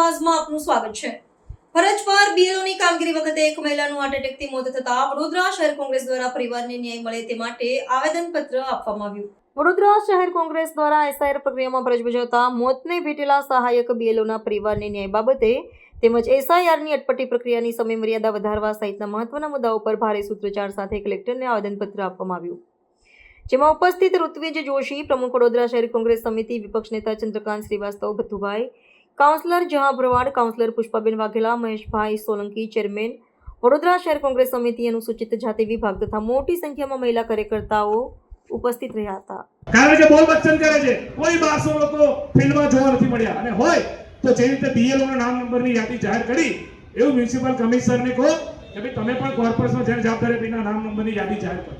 અવાજમાં આપનું સ્વાગત છે। ફરજ પર બીએલઓની કામગીરી વખતે એક મહિલાનું હાર્ટ એટેકથી મોત થતા વડોદરા શહેર કોંગ્રેસ દ્વારા પરિવારને ન્યાય મળે તે માટે આવેદનપત્ર આપવામાં આવ્યું। વડોદરા શહેર કોંગ્રેસ દ્વારા એસઆઈઆર પ્રક્રિયામાં ફરજ બજાવતા મોતને ભેટેલા સહાયક બીએલઓના પરિવારને ન્યાય બાબતે તેમજ એસઆઈઆરની અટપટી પ્રક્રિયાની સમયમર્યાદા વધારવા સહિતના મહત્વના મુદ્દાઓ પર ભારે સૂત્રોચ્ચાર સાથે કલેક્ટરને આવેદનપત્ર આપવામાં આવ્યું, જેમાં ઉપસ્થિત ઋત્વિજ જોશી, પ્રમુખ વડોદરા શહેર કોંગ્રેસ સમિતિ, વિપક્ષ નેતા ચંદ્રકાંત શ્રીવાસ્તવ, ભથ્થુભાઈ, કાઉન્સિલર જહાં ભરવાડ, કાઉન્સિલર પુષ્પાબેન વાઘેલા, મહેશભાઈ સોલંકી, ચેરમેન વડોદરા શહેર કોંગ્રેસ સમિતિ, અનુસૂચિત જાતિ વિભાગ તથા મોટી સંખ્યામાં મહિલા કાર્યકર્તાઓ ઉપસ્થિત રહ્યા હતા। કારણ કે બોલ બચ્ચન કરે છે, કોઈ 1200 લોકો ફિલ્ડમાં જોવા નથી મળ્યા, અને હોય તો જે રીતે બીએલઓ ના નામ નંબરની યાદી જાહેર કરી એવું મ્યુનિસિપલ કમિશનરને કહો કે ભાઈ તમે પણ કોર્પોરેશનમાં જેને જવાબદારી આપીને નામ નંબરની યાદી જાહેર કરો।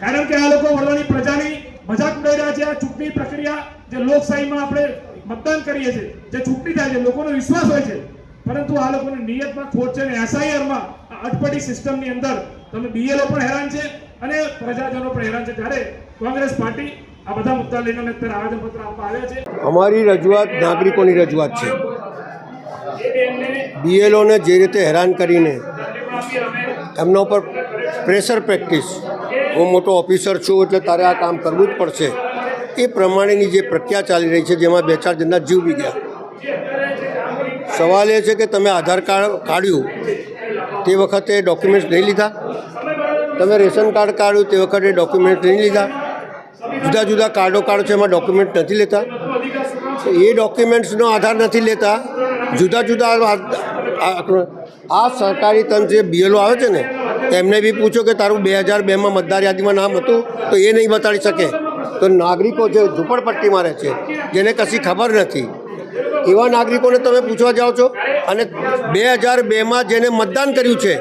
કારણ કે આ લોકો વડોદરાની પ્રજાની મજાક ઉડાવી રહ્યા છે। આ ચૂંટણી પ્રક્રિયા જે લોકશાહીમાં આપણે મતદાન કરીએ છીએ, જે ચૂંટણી થાય છે, લોકોનો વિશ્વાસ હોય છે, પરંતુ આ લોકોની નિયતમાં ખોટ છે, અને એસઆઈઆરમાં અટપટી સિસ્ટમની અંદર તમે બીએલઓ પણ હેરાન છે અને પ્રજાજનો પણ હેરાન છે। ત્યારે કોંગ્રેસ પાર્ટી આ બધા મુદ્દા લઈને અમે અત્યારે આવેદનપત્ર આપવા આવ્યા છે। અમારી રજૂઆત નાગરિકોની રજૂઆત છે। બીએલઓને જે રીતે હેરાન કરીને એમના ઉપર પ્રેશર પ્રેક્ટિસ, હું મોટો ઓફિસર છું એટલે તારે આ કામ કરવું જ પડશે, એ પ્રમાણેની જે પ્રક્રિયા ચાલી રહી છે, જેમાં 2-4 જણના જીવ બી ગયા। સવાલ એ છે કે તમે આધાર કાર્ડ કાઢ્યું તે વખતે ડોક્યુમેન્ટ્સ નહીં લીધા, તમે રેશન કાર્ડ કાઢ્યું તે વખતે ડોક્યુમેન્ટ નહીં લીધા, જુદા જુદા કાર્ડો કાઢો છે એમાં ડોક્યુમેન્ટ નથી લેતા, એ ડોક્યુમેન્ટ્સનો આધાર નથી લેતા, જુદા જુદા આ સરકારી તંત્ર જે બીએલઓ આવે છે ને એમને બી પૂછો કે તારું 2002માં મતદાર યાદીમાં નામ હતું તો એ નહીં બતાડી શકે। તો નાગરિકો જે ઝૂંપડપટ્ટીમાં રહે છે, જેને કશી ખબર નથી, એવા નાગરિકોને તમે પૂછવા જાઓ છો, અને 2002માં જેને મતદાન કર્યું છે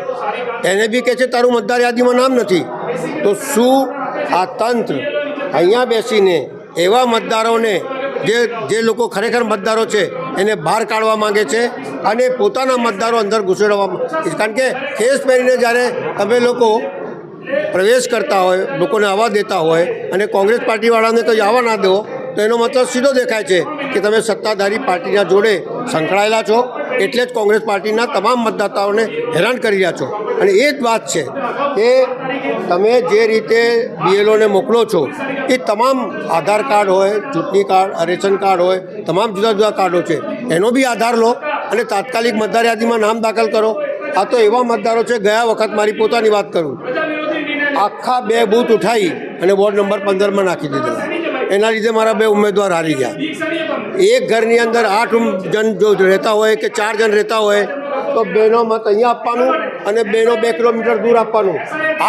એને બી કહે છે તારું મતદાર યાદીમાં નામ નથી। તો શું આ તંત્ર અહીંયા બેસીને એવા મતદારોને જે લોકો ખરેખર મતદારો છે એને બહાર કાઢવા માગે છે અને પોતાના મતદારો અંદર ઘૂસેડવા? કારણ કે ખેસ પહેરીને જ્યારે તમે લોકો પ્રવેશ કરતા હોય, લોકોને આવવા દેતા હોય, અને કોંગ્રેસ પાર્ટીવાળાને કંઈ આવવા ના દો તો એનો મતલબ સીધો દેખાય છે કે તમે સત્તાધારી પાર્ટીના જોડે સંકળાયેલા છો, એટલે જ કોંગ્રેસ પાર્ટીના તમામ મતદાતાઓને હેરાન કરી રહ્યા છો। અને એ જ વાત છે કે તમે જે રીતે બીએલઓને મોકલો છો એ તમામ આધાર કાર્ડ હોય, ચૂંટણી કાર્ડ, રેશન કાર્ડ હોય, તમામ જુદા જુદા કાર્ડો છે, એનો બી આધાર લો અને તાત્કાલિક મતદાર યાદીમાં નામ દાખલ કરો। આ તો એવા મતદારો છે, ગયા વખત મારી પોતાની વાત કરું, આખા 2 બૂથ ઉઠાવી અને વોર્ડ નંબર 15માં નાખી દીધેલા, એના લીધે મારા 2 ઉમેદવાર હારી ગયા। એક ઘરની અંદર 8 જણ જો રહેતા હોય કે 4 જણ રહેતા હોય તો 2નો મત અહીંયા આપવાનું અને 2નો 2 કિલોમીટર દૂર આપવાનું।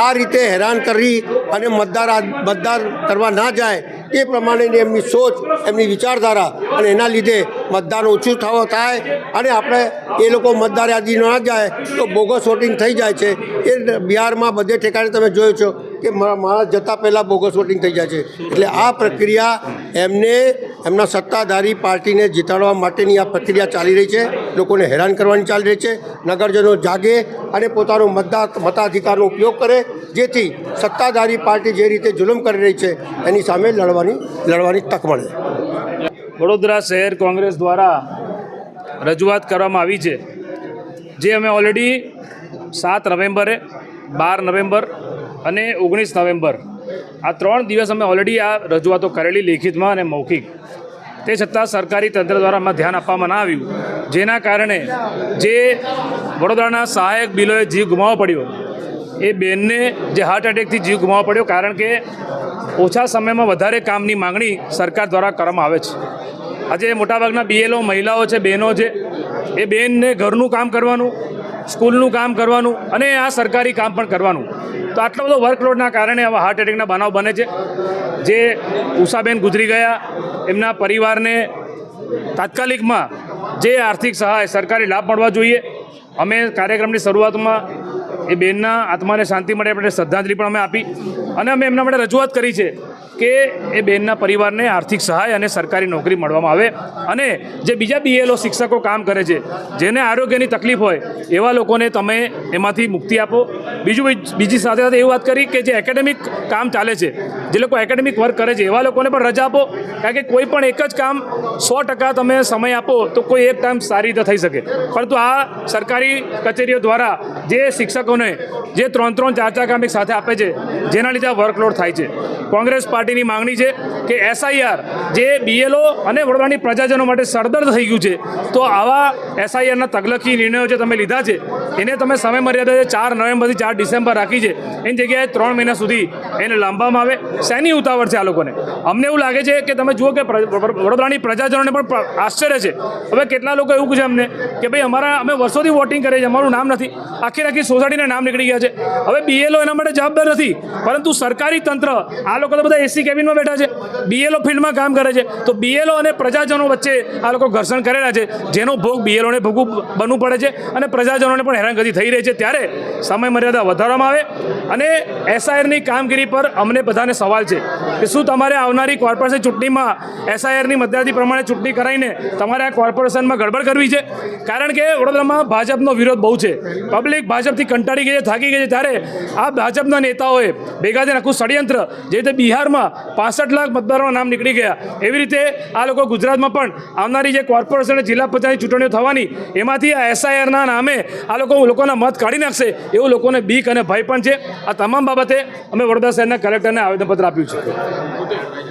આ રીતે હેરાન કરી અને મતદાર કરવા ના જાય એ પ્રમાણેની એમની સોચ, એમની વિચારધારા, અને એના લીધે મતદાન ઓછું થાય અને આપણે એ લોકો મતદાર યાદી ના જાય તો બોગસ વોટિંગ થઈ જાય છે। એ બિહારમાં બધે ઠેકાણે તમે જોયું છો કે માણસ જતાં પહેલાં બોગસ વોટિંગ થઈ જાય છે। એટલે આ પ્રક્રિયા એમને એમના સત્તાધારી પાર્ટીને જીતાડવા માટેની આ પ્રક્રિયા ચાલી રહી છે, લોકોને હેરાન કરવાની ચાલી રહી છે। નગરજનો જાગે અને પોતાનો મતાધિકારનો ઉપયોગ કરે, જેથી સત્તાધારી પાર્ટી જે રીતે જુલમ કરી રહી છે એની સામે લડવાની તક મળે। વડોદરા શહેર કોંગ્રેસ દ્વારા રજૂઆત કરવામાં આવી છે, જે અમે ઓલરેડી 7 નવેમ્બરે, 12 નવેમ્બર અને 19 નવેમ્બર આ 3 દિવસ અમે ઓલરેડી આ રજૂઆતો કરેલી, લેખિતમાં અને મૌખિક। તે છતાં સરકારી તંત્ર દ્વારા એમાં ધ્યાન આપવામાં ના આવ્યું, જેના કારણે જે વડોદરાના સહાયક બીએલઓએ જીવ ગુમાવવો પડ્યો, એ બેનને જે હાર્ટ એટેકથી જીવ ગુમાવવો પડ્યો, કારણ કે ઓછા સમયમાં વધારે કામની માંગણી સરકાર દ્વારા કરવામાં આવે છે। આજે મોટાભાગના બીએલઓ મહિલાઓ છે, બહેનો છે, એ બેનને ઘરનું કામ કરવાનું, સ્કૂલનું કામ કરવાનું અને આ સરકારી કામ પણ કરવાનું। તો આટલો બધો વર્કલોડના કારણે આવા હાર્ટ એટેકના બનાવ બને છે। જે ઉષાબેન ગુજરી ગયા, એમના પરિવારને તાત્કાલિકમાં જે આર્થિક સહાય, સરકારી લાભ મળવા જોઈએ। અમે કાર્યક્રમની શરૂઆતમાં એ બેનના આત્માને શાંતિ મળે આપણે શ્રદ્ધાંજલિ પણ અમે આપી, અને અમે એમના માટે રજૂઆત કરી છે કે એ બહેનના પરિવારને આર્થિક સહાય અને સરકારી નોકરી મળવામાં આવે અને જે બીજા BLO શિક્ષકો કામ કરે છે જેને આરોગ્યની તકલીફ હોય એવા લોકોને તમે એમાંથી મુક્તિ આપો. બીજી સાથે સાથે એવું વાત કરી કે જે એકેડેમિક કામ ચાલે છે, જે લોકો એકેડેમિક વર્ક કરે છે એવા લોકોને પણ રજા આપો, કારણ કે કોઈ પણ એક જ કામ 100% તમે સમય આપો તો કોઈ એક કામ સારી રીતે થઈ શકે. પરંતુ આ સરકારી કચેરીઓ દ્વારા જે શિક્ષકોને જે 3-3, 4-4 કામ એક સાથે આપે છે જેના લીધે આ વર્કલોડ થાય છે. કોંગ્રેસ પાર્ટીની માંગણી છે કે SIR જે BLO અને વડોદરાની પ્રજાજનો માટે સરદર્દ થઈ ગયું છે, તો આવા SIRના તગલખી નિર્ણયો જે તમે લીધા છે એને તમે સમય મર્યાદા 4 નવેમ્બરથી 4 ડિસેમ્બર રાખી છે એની જગ્યાએ 3 મહિના સુધી એને લાંબામાં આવે. શેની ઉતાવળ છે આ લોકોને? અમને એવું લાગે છે કે તમે જુઓ કે વડોદરાની પ્રજાજનોને પણ આશ્ચર્ય છે. હવે કેટલા લોકો એવું પૂછે અમને કે ભાઈ અમે વર્ષોથી વોટિંગ કરીએ છીએ, અમારું નામ નથી, આખી સોસાયટીના નામ નીકળી ગયા છે. હવે BLO એના માટે જવાબદાર નથી, પરંતુ સરકારી તંત્ર, આ લોકો તો બધા AC કેબિનમાં બેઠા છે, BLO ફિલ્ડમાં કામ કરે છે, તો BLO અને પ્રજાજનો વચ્ચે આ લોકો ઘર્ષણ કરેલા છે, જેનો ભોગ BLOને બનવું પડે છે અને પ્રજાજનોને પણ હેરાનગતિ થઈ રહી છે. ત્યારે સમય મર્યાદા વધારવામાં આવે અને SIRની કામગીરી પર અમને બધાને સવાલ છે કે શું તમારે આવનારી કોર્પોરેશન ચૂંટણીમાં SIRની મતદારથી પ્રમાણે ચૂંટણી કરાવીને તમારે આ કોર્પોરેશનમાં ગડબડ કરવી છે? કારણ કે વડોદરામાં ભાજપનો વિરોધ બહુ છે, પબ્લિક ભાજપથી કંટાળી ગઈ છે, થાકી ગઈ છે. ત્યારે આ ભાજપના નેતાઓએ ભેગા થઈને આખું ષડયંત્ર, જે રીતે બિહારમાં 65 લાખ મતદારોના નામ નીકળી ગયા, એવી રીતે આ લોકો ગુજરાતમાં પણ આવનારી જે કોર્પોરેશન અને જિલ્લા પંચાયતની ચૂંટણીઓ થવાની એમાંથી આ SIRના નામે આ લોકોના મત કાઢી નાખશે એવું લોકોને બીક અને ભય પણ છે. આ તમામ બાબતે અમે વડોદરા શહેરના કલેક્ટરને આવેદનપત્ર આપ્યું છે.